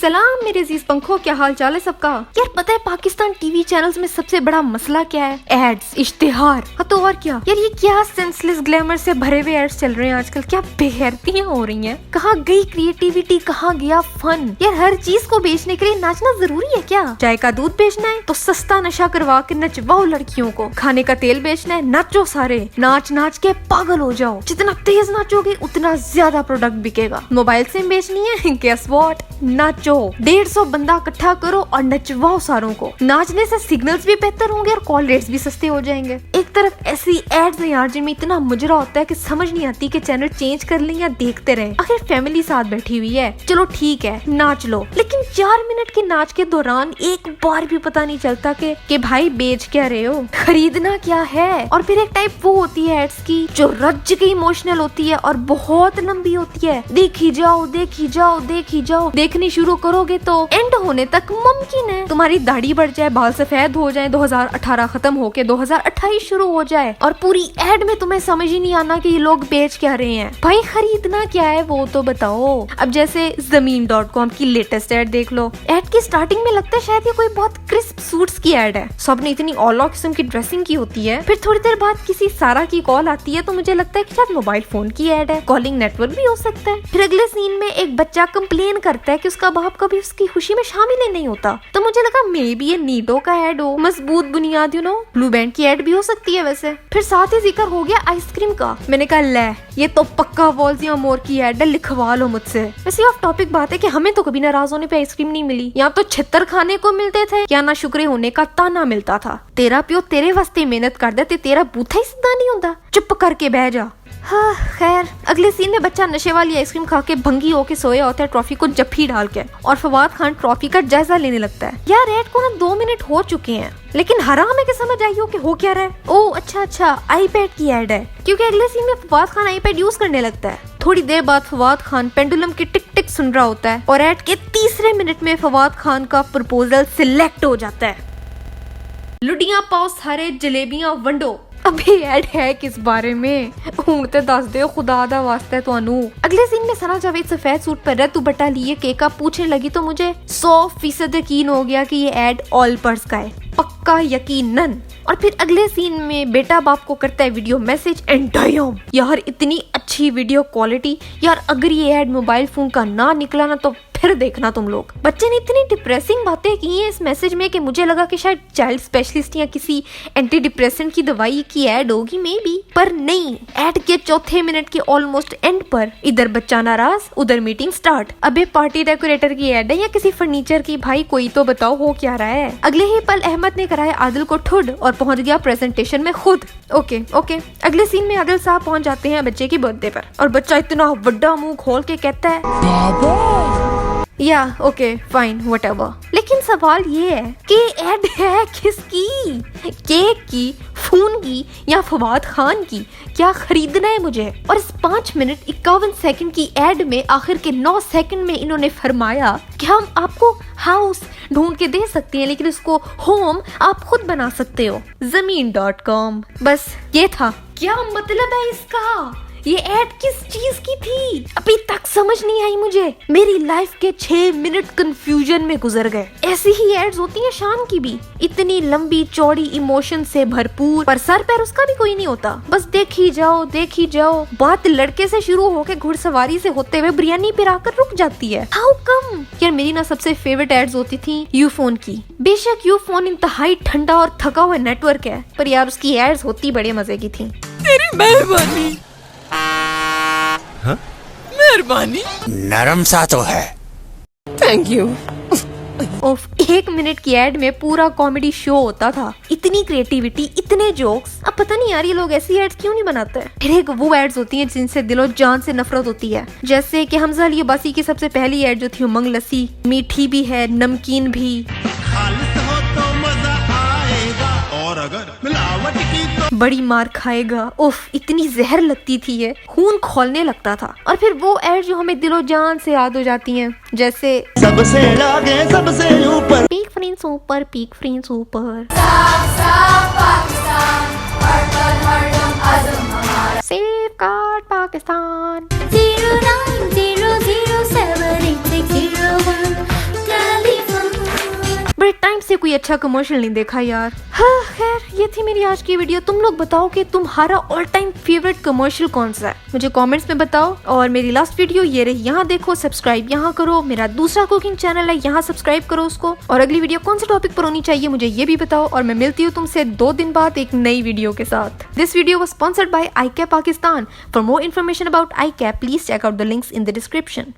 सलाम मेरे अजीज पंखों, क्या हाल चाल है सबका। यार पता है पाकिस्तान टीवी चैनल्स में सबसे बड़ा मसला क्या है? एड्स, इश्तिहार। हाँ तो और क्या यार, ये क्या सेंसलेस ग्लैमर से भरे हुए एड्स चल रहे हैं आजकल। क्या बेगैरतियां हो रही हैं। कहाँ गई क्रिएटिविटी, कहाँ गया फन। यार हर चीज को बेचने के लिए नाचना जरूरी है क्या? चाय का दूध बेचना है तो सस्ता नशा करवा के नचवाओ लड़कियों को। खाने का तेल बेचना है, नाचो सारे, नाच नाच के पागल हो जाओ। जितना तेज नाचोगे उतना ज्यादा प्रोडक्ट बिकेगा। मोबाइल सिम बेचनी है, गेस व्हाट, नाचो। 150 बंदा इकट्ठा करो और नचवाओ सारों को। नाचने से सिग्नल्स भी बेहतर होंगे और कॉल रेट्स भी सस्ते हो जाएंगे। एक तरफ ऐसी एड्स हैं यार जिनमें इतना मुजरा होता है कि समझ नहीं आती कि चैनल चेंज कर लें या देखते रहें। आखिर फैमिली साथ बैठी हुई है, चलो ठीक है नाच लो, लेकिन 4 मिनट के नाच के दौरान एक बार भी पता नहीं चलता कि भाई बेच क्या रहे हो, खरीदना क्या है। और फिर एक टाइप वो होती है एड्स की जो रज के इमोशनल होती है और बहुत लंबी होती है। देखी जाओ देखी जाओ देखी जाओ, देखनी शुरू करोगे तो एंड होने तक मुमकिन है तुम्हारी दाढ़ी बढ़ जाए, बाल सफेद हो जाए, 2018 खत्म होके 2028 शुरू हो जाए और पूरी एड में तुम्हें समझ ही नहीं आना कि ये लोग बेच क्या रहे हैं। भाई खरीदना क्या है वो तो बताओ। अब जैसे ज़मीन.com की लेटेस्ट एड देख लो। एड की स्टार्टिंग में लगता है शायद ये कोई बहुत क्रिस्प सूट्स की एड है, सबने इतनी ऑल किस्म की ड्रेसिंग की होती है। फिर थोड़ी देर बाद किसी सारा की कॉल आती है तो मुझे लगता है कि शायद मोबाइल फोन की एड है, कॉलिंग नेटवर्क भी हो सकता है। फिर अगले सीन में एक बच्चा कंप्लेन करता है कि उसका बाप कभी उसकी खुशी में शामिल ही नहीं होता, तो मुझे लगा मे बी ये नीडो का एड हो, मजबूत बुनियाद, यू नो, ब्लू बैंड की एड भी हो सकती है वैसे। फिर साथ ही जिक्र हो गया आइसक्रीम का। मैंने कहा ले ये तो पक्का वॉल्स या मोर की एड है, लिखवा लो मुझसे। वैसे ऑफ टॉपिक बात है कि हमें तो कभी नाराज होने पे आइसक्रीम नहीं मिली, यहाँ तो 76 खाने को मिलते थे, क्या ना शुक्र होने का ताना मिलता था। तेरा प्यो तेरे वास्ते मेहनत कर दे, तेरा बूथा ही सीधा नहीं होता, चुप करके बह जा। हाँ खैर, अगले सीन में बच्चा नशे वाली आइसक्रीम खा के भंगी होके सोया होता है ट्रॉफी को जफ्फी डाल के, और फवाद खान ट्रॉफी का जायजा लेने लगता है। यार एड को ना 2 मिनट हो चुके हैं, लेकिन हराम है कि समझ आई हो कि हो क्या रहा है। ओह अच्छा आईपैड की एड है, क्योंकि अगले सीन में फवाद खान आईपैड यूज करने लगता है। थोड़ी देर बाद फवाद खान पेंडुलम की टिक टिक सुन रहा होता है और एड के तीसरे मिनट में फवाद खान का प्रपोजल सिलेक्ट हो जाता है। लुडियां पाओ सारे जलेबियां वंडो। अभी एड है किस बारे में? उड़ते दस दे खुदा दा वास्ते तुहानू। अगले सीन में सना जावेद सफेद सूट पर तू बटा लिए केक पूछने लगी तो मुझे 100% यकीन हो गया कि ये एड ऑल पर्स का है, पक्का यकीनन। और फिर अगले सीन में बेटा बाप को करता है वीडियो मैसेज एंड डैम यार इतनी अच्छी वीडियो क्वालिटी। यार अगर ये एड मोबाइल फोन का ना निकला ना तो फिर देखना तुम लोग। बच्चे ने इतनी डिप्रेसिंग बातें की हैं इस मैसेज में कि मुझे लगा कि शायद चाइल्ड स्पेशलिस्ट या किसी एंटी डिप्रेसेंट की दवाई की एड होगी मे बी, पर नहीं। एड के चौथे मिनट के ऑलमोस्ट एंड पर इधर बच्चा नाराज उधर मीटिंग स्टार्ट। अबे पार्टी डेकोरेटर की एड है या किसी फर्नीचर की? भाई कोई तो बताओ हो क्या रहा है। अगले ही पल अहमद ने कराया आदिल को ठुड और पहुंच गया प्रेजेंटेशन में खुद। ओके अगले सीन में आदिल साहब पहुंच जाते हैं बच्चे की बर्थडे पर और बच्चा इतना बड़ा मुंह खोल के कहता है बाबा। या ओके फाइन व्हाटएवर, लेकिन सवाल ये है कि एड है किसकी? केक की, फोन की या फवाद खान की? क्या खरीदना है मुझे? और इस 5 मिनट 51 सेकंड की एड में आखिर के 9 सेकंड में इन्होंने फरमाया कि हम आपको हाउस ढूंढ के दे सकते हैं लेकिन उसको होम आप खुद बना सकते हो। ज़मीन.com। बस ये था। क्या मतलब है इसका? ये एड किस चीज की थी? अभी तक समझ नहीं आई मुझे। मेरी लाइफ के 6 मिनट कंफ्यूजन में गुजर गए। ऐसी ही एड्स होती हैं शाम की भी, इतनी लंबी चौड़ी इमोशन से भरपूर, पर सर पैर उसका भी कोई नहीं होता। बस देखी जाओ। बात लड़के से शुरू होके घुड़सवारी से होते हुए बिरयानी पे आकर रुक जाती है। How come? यार मेरी ना सबसे फेवरेट एड्स होती थी यूफोन की। बेशक यूफोन इंतहाई ठंडा और थका हुआ नेटवर्क है, पर यार उसकी एड्स होती बड़े मजे की थी। तेरी मेहरबानी। मेहरबानी नरम सा तो है। Thank you. ओफ, 1 मिनट की एड में पूरा कॉमेडी शो होता था। इतनी क्रिएटिविटी, इतने जोक्स। अब पता नहीं यार ये लोग ऐसी एड्स क्यों नहीं बनाते। फिर एक वो एड्स होती हैं जिनसे दिलो जान से नफरत होती है, जैसे कि हमजा अली अब्बासी की सबसे पहली एड जो थी उमंग लस्सी, मीठी भी है नमकीन भी। खालिस हो तो मजा आएगा और अगर मिलावट की तो बड़ी मार खाएगा। उफ, इतनी जहर लगती थी ये, खून खोलने लगता था। और फिर वो एड जो हमें दिलो जान से याद हो जाती हैं, जैसे सबसे आगे सबसे ऊपर पीक फ्रेंड्स ऊपर, पीक फ्रेंड्स ऊपर, सेफ गार्ड पाकिस्तान, 0900786001 कोई अच्छा कमर्शियल नहीं देखा यार। हाँ खैर, ये थी मेरी आज की वीडियो। तुम लोग बताओ कि तुम्हारा ऑल टाइम फेवरेट कमर्शियल कौन सा है, मुझे कमेंट्स में बताओ। और मेरी लास्ट वीडियो ये रही, यहाँ देखो, सब्सक्राइब यहाँ करो। मेरा दूसरा कुकिंग चैनल है, यहाँ सब्सक्राइब करो उसको। और अगली वीडियो कौन से टॉपिक पर होनी चाहिए मुझे ये भी बताओ। और मैं मिलती हूँ तुमसे 2 दिन बाद एक नई वीडियो के साथ। This video was sponsored by iCap Pakistan. For more information about iCap, please check out the links in the description.